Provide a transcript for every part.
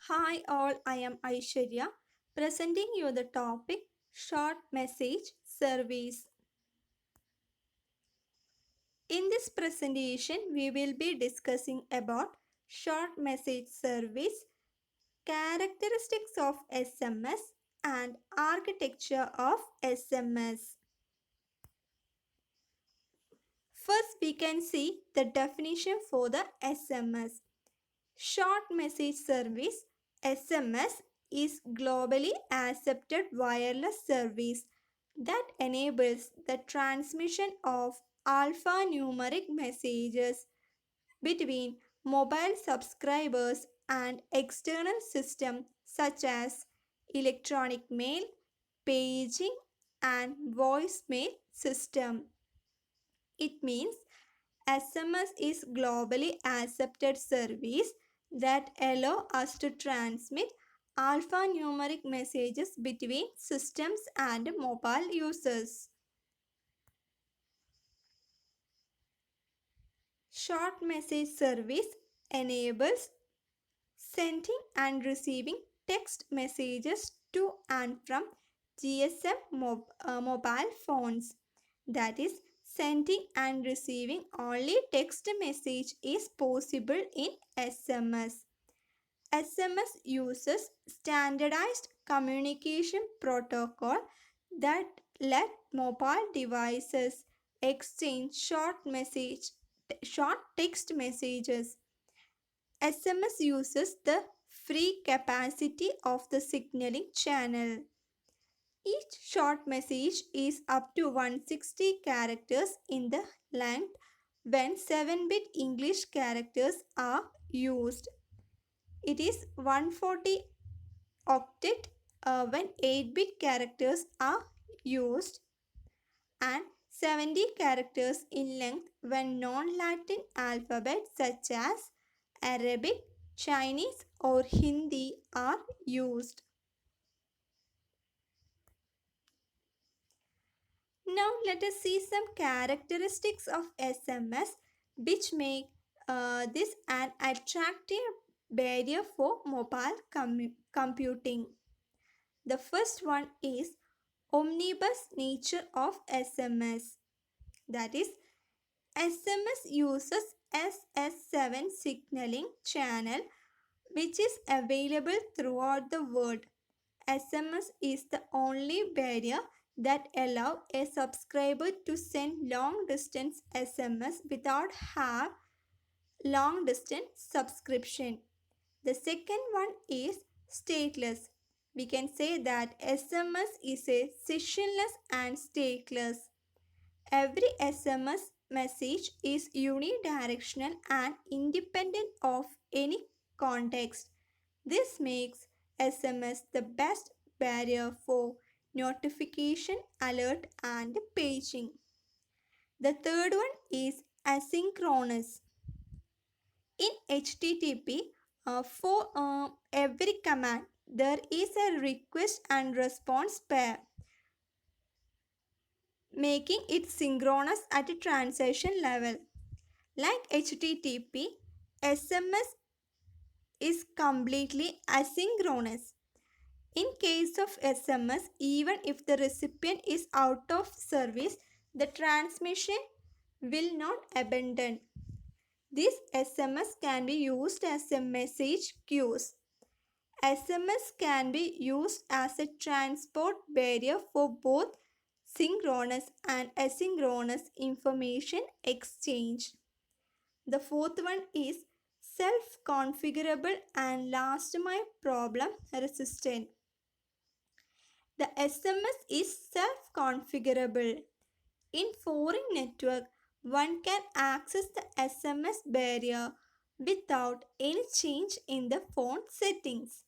Hi all, I am Aishwarya presenting you the topic short message service. In this presentation we will be discussing about short message service, characteristics of SMS and architecture of SMS. First we can see the definition for the SMS. Short message service SMS is globally accepted wireless service that enables the transmission of alphanumeric messages between mobile subscribers and external systems such as electronic mail, paging and voicemail system. It means SMS is globally accepted service that allow us to transmit alphanumeric messages between systems and mobile users. Short message service enables sending and receiving text messages to and from mobile phones. That is, sending and receiving only text message is possible in SMS. SMS uses standardized communication protocol that let mobile devices exchange short text messages. SMS uses the free capacity of the signaling channel. Each short message is up to 160 characters in the length when 7-bit English characters are used. It is 140 octet when 8-bit characters are used and 70 characters in length when non-Latin alphabets such as Arabic, Chinese or Hindi are used. Now let us see some characteristics of SMS which make this an attractive barrier for mobile computing. The first one is omnibus nature of SMS. That is, SMS uses SS7 signaling channel which is available throughout the world. SMS is the only barrier that allow a subscriber to send long distance SMS without have long distance subscription. The second one is stateless. We can say that SMS is a sessionless and stateless. Every SMS message is unidirectional and independent of any context. This makes SMS the best barrier for notification, alert, and paging. The third one is asynchronous. In HTTP, for every command, there is a request and response pair, making it synchronous at a transaction level. Like HTTP, SMS is completely asynchronous. In case of SMS, even if the recipient is out of service, the transmission will not abandon. This SMS can be used as a message queues. SMS can be used as a transport barrier for both synchronous and asynchronous information exchange. The fourth one is self-configurable and last mile problem resistant. The SMS is self-configurable. In foreign network, one can access the SMS barrier without any change in the phone settings.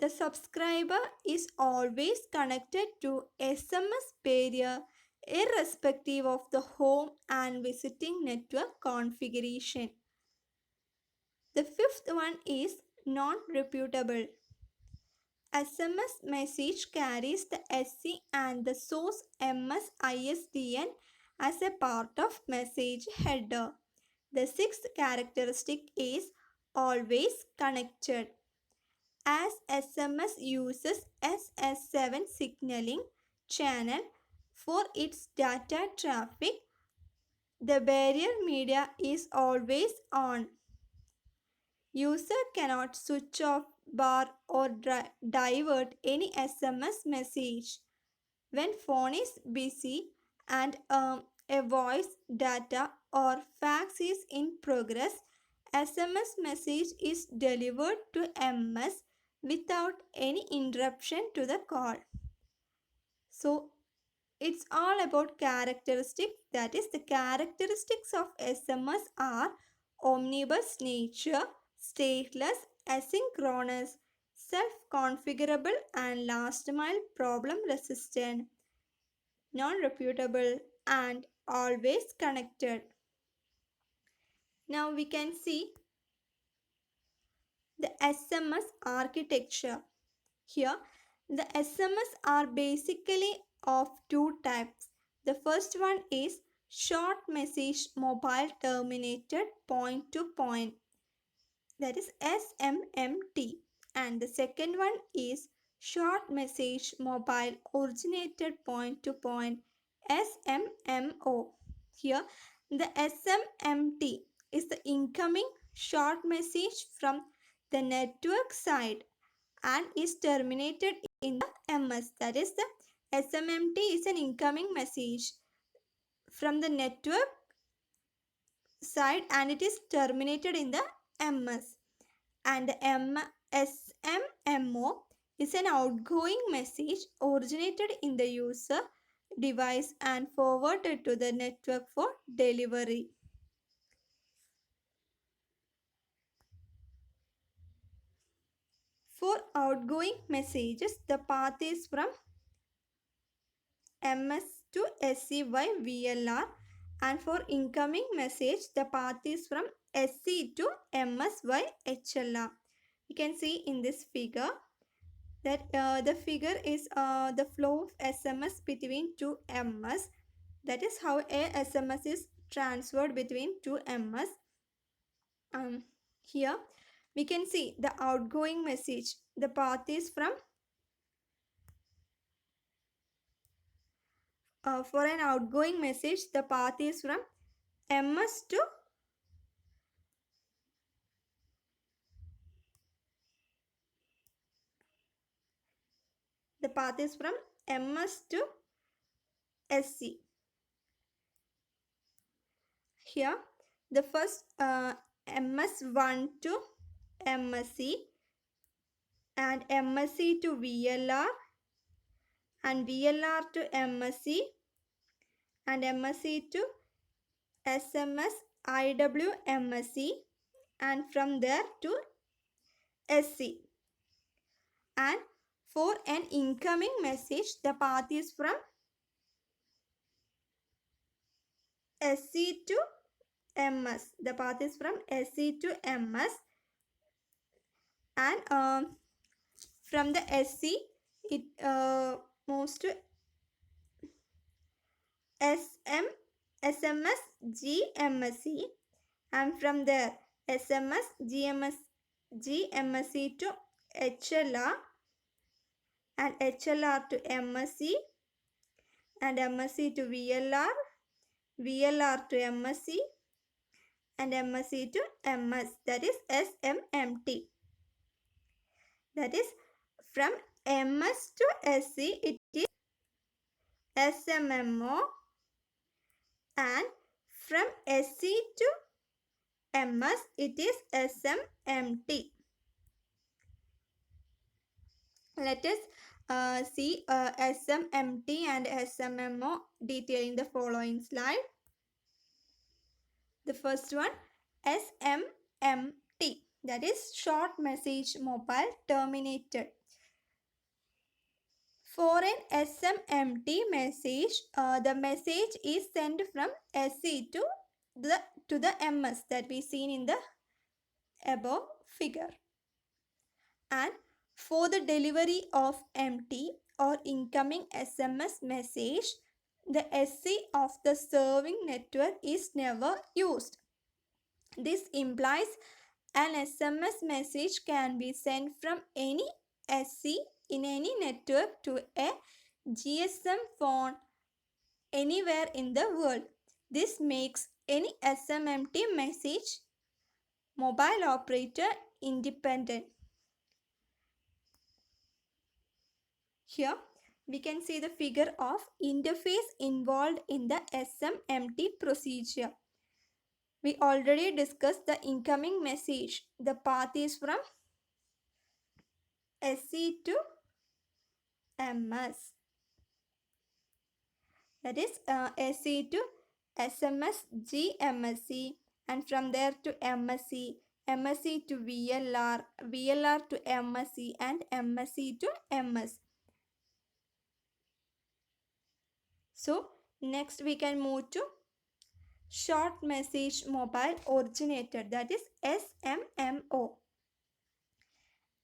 The subscriber is always connected to SMS barrier irrespective of the home and visiting network configuration. The fifth one is non-reputable. SMS message carries the SC and the source MS-ISDN as a part of message header. The sixth characteristic is always connected. as SMS uses SS7 signaling channel for its data traffic, the barrier media is always on. User cannot switch off, bar or divert any SMS message. When phone is busy and a voice, data or fax is in progress, SMS message is delivered to MS without any interruption to the call. So it's all about characteristics. That is, the characteristics of SMS are omnibus nature, stateless, asynchronous, self-configurable and last mile problem resistant, non-reputable and always connected. Now we can see the SMS architecture. Here, the SMS are basically of two types. The first one is short message mobile terminated point to point, that is SMMT, and the second one is short message mobile originated point to point, SMMO. Here, the SMMT is the incoming short message from the network side and is terminated in the MS. That is, the SMMT is an incoming message from the network side and it is terminated in the MS. And the SMMO is an outgoing message originated in the user device and forwarded to the network for delivery. For outgoing messages, the path is from MS to SC by VLR, and for incoming message, the path is from SC to MS by HLR. You can see in this figure that the figure is the flow of SMS between two MS. That is how a SMS is transferred between two MS. Here we can see the outgoing message. The path is from for an outgoing message, the path is from MS to the path is from MS to SC. Here the first MS1 to MSC and MSC to VLR and VLR to MSC and MSC to SMS IWMSC and from there to SC. And for an incoming message, the path is from SC to MS. The path is from SC to MS, and from the SC it moves to SMS GMSC, and from there SMS GMSC to HLR and HLR to MSC and MSC to VLR, VLR to MSC and MSC to MS, that is SMMT. That is, from MS to SC it is SMMO, and from SC to MS it is SMMT. Let us see SMMT and SMMO detail in the following slide. The first one, SMMT, that is short message mobile terminated. For an SMMT message, the message is sent from SC to the MS that we seen in the above figure. And for the delivery of MT or incoming SMS message, the SC of the serving network is never used. This implies An SMS message can be sent from any SC in any network to a GSM phone anywhere in the world. This makes any SMMT message mobile operator independent. Here we can see the figure of interface involved in the SMMT procedure. We already discussed the incoming message. The path is from SC to MS. That is SC to SMS GMSC, and from there to MSC, MSC to VLR, VLR to MSC, and MSC to MS. So next we can move to short message mobile originator, that is SMMO.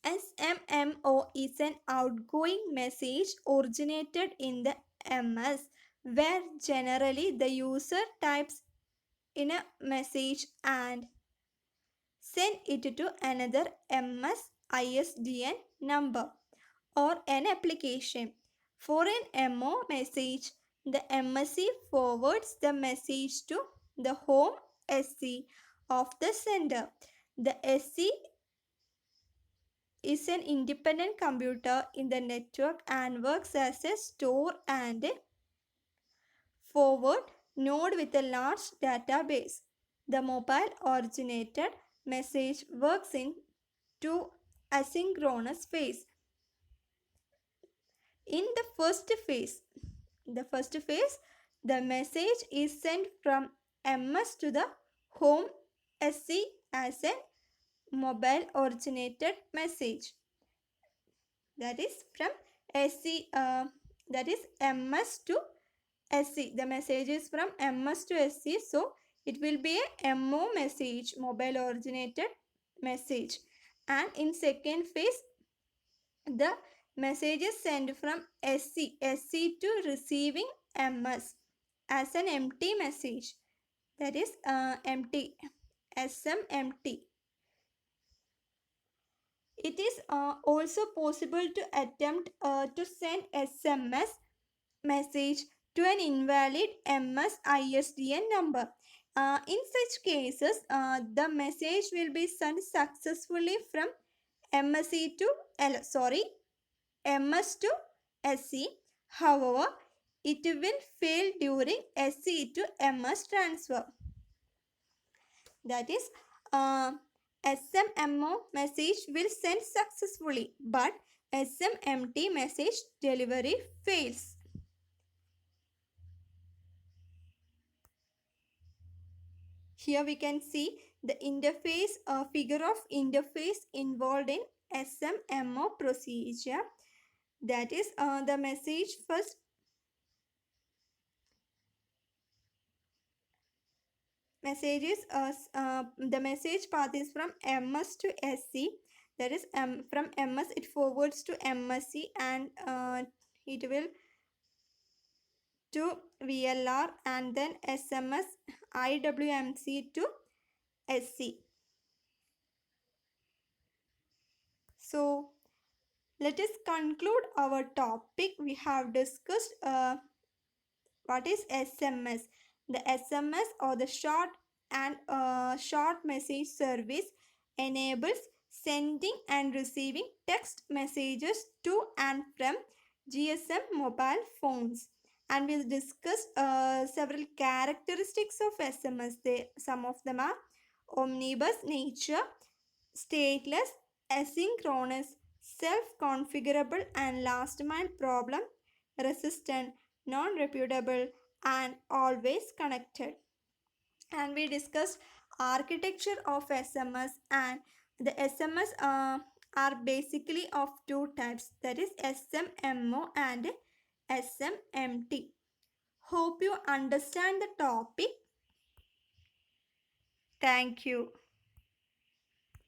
SMMO is an outgoing message originated in the MS, where generally the user types in a message and send it to another MS ISDN number or an application. For an MO message, the MSC forwards the message to the home SC of the sender. The SC is an independent computer in the network and works as a store and forward node with a large database. The mobile originated message works in two asynchronous phase. In the first phase, the message is sent from MS to the home SC as a mobile originated message. That is from SC, that is MS to SC. The message is from MS to SC, so it will be a MO message, mobile originated message. And in second phase, the message is sent from SC to receiving MS as an empty message. That is empty, SMMT. It is also possible to attempt to send SMS message to an invalid MS ISDN number. In such cases, the message will be sent successfully from MSC to MS to SC. However, it will fail during SC to MS transfer. That is, SMMO message will send successfully, but SMMT message delivery fails. Here we can see the interface, figure of interface involved in SMMO procedure. That is, the message first messages the message path is from MS to SC. That is, from MS it forwards to MSC, and it will to VLR, and then SMS IWMC to SC. So let us conclude our topic. We have discussed what is SMS. The SMS, or the short message service, enables sending and receiving text messages to and from GSM mobile phones. And we'll discuss several characteristics of SMS. Some of them are omnibus nature, stateless, asynchronous, self-configurable, and last-mile problem resistant, non-reputable, and always connected. And we discussed architecture of SMS, and the SMS are basically of two types, that is SMMO and SMMT. Hope you understand the topic. Thank you.